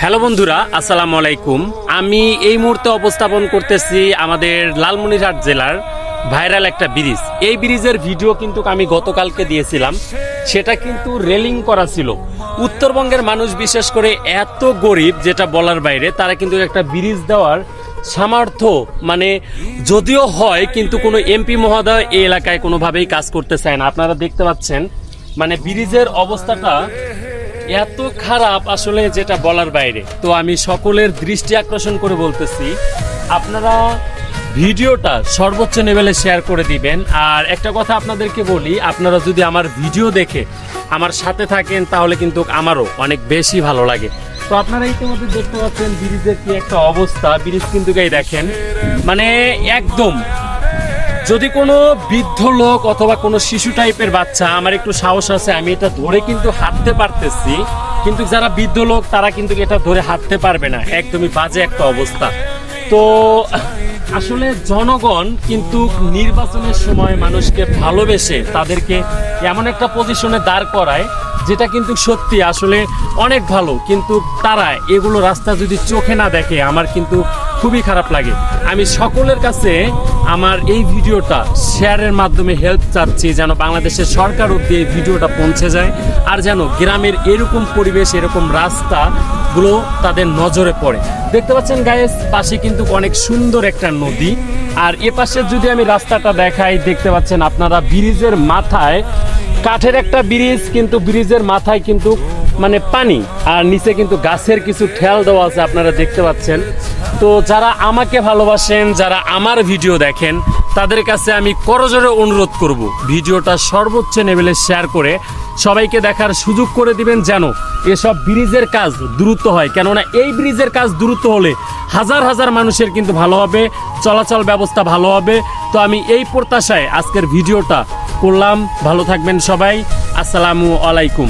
Hello বন্ধুরা, আসসালামু আলাইকুম। আমি এই মুহূর্তে উপস্থাপন করতেছি আমাদের লালমনিরহাট জেলার ভাইরাল একটা ব্রিজ। এই ব্রিজের ভিডিও কিন্তু আমি গতকালকে দিয়েছিলাম। সেটা কিন্তু রেলিং করা ছিল। উত্তরবঙ্গের মানুষ বিশেষ করে এত গরিব যেটা বলার বাইরে, তারা কিন্তু একটা ব্রিজ দেওয়ার সামর্থ্য যদিও হয়, কিন্তু কোনো এমপি মহোদয় এই এলাকায় কোনোভাবেই কাজ করতে চায় না। আপনারা দেখতে পাচ্ছেন ব্রিজের অবস্থাটা এত খারাপ আসলে যেটা বলার বাইরে। তো আমি সকলের দৃষ্টি আকর্ষণ করে বলতেছি, আপনারা ভিডিওটা সর্বোচ্চ লেভেলে শেয়ার করে দিবেন। আর একটা কথা আপনাদেরকে বলি, আপনারা যদি আমার ভিডিও দেখে আমার সাথে থাকেন তাহলে কিন্তু আমারও অনেক বেশি ভালো লাগে। তো আপনারা ইতিমধ্যে দেখতে পাচ্ছেন ব্রিজের কি একটা অবস্থা। ব্রিজ কিন্তু এই দেখেন একদম, যদি কোনো বৃদ্ধ লোক অথবা কোনো শিশু টাইপের বাচ্চা, আমার একটু সাহস আছে, আমি এটা ধরে কিন্তু হাঁটতে পারতেছি, কিন্তু যারা বৃদ্ধ লোক তারা কিন্তু এটা ধরে হাঁটতে পারবে না। একদমই বাজে একটা অবস্থা। তো আসলে জনগণ কিন্তু নির্বাচনের সময় মানুষকে ভালোবেসে তাদেরকে এমন একটা পজিশনে দাঁড় করায় যেটা কিন্তু সত্যি আসলে অনেক ভালো, কিন্তু তারা এগুলো রাস্তা যদি চোখে না দেখে আমার কিন্তু খুবই খারাপ লাগে। আমি সকলের কাছে আমার এই ভিডিওটা শেয়ারের মাধ্যমে হেল্প চাচ্ছি, যেন বাংলাদেশের সরকার অবধি এই ভিডিওটা পৌঁছে যায়, আর যেন গ্রামের এরকম পরিবেশ, এরকম রাস্তাগুলো তাদের নজরে পড়ে। দেখতে পাচ্ছেন গায়েস, পাশে কিন্তু অনেক সুন্দর একটা নদী। আর এ পাশে যদি আমি রাস্তাটা দেখাই, দেখতে পাচ্ছেন আপনারা ব্রিজের মাথায় কাঠের একটা ব্রিজ, কিন্তু ব্রিজের মাথায় কিন্তু পানি, আর নিচে কিন্তু গাছের কিছু ঠেল দেওয়া আছে, আপনারা দেখতে পাচ্ছেন। তো যারা আমাকে ভালোবাসেন, যারা আমার ভিডিও দেখেন, তাদের কাছে আমি করজোরে অনুরোধ করব, ভিডিওটা সর্বোচ্চ লেভেলে শেয়ার করে সবাইকে দেখার সুযোগ করে দিবেন, যেন এসব ব্রিজের কাজ দ্রুত হয়। কেননা এই ব্রিজের কাজ দ্রুত হলে হাজার হাজার মানুষের কিন্তু ভালো হবে, চলাচল ব্যবস্থা ভালো হবে। তো আমি এই প্রত্যাশায় আজকের ভিডিওটা করলাম। ভালো থাকবেন সবাই। আসসালামু আলাইকুম।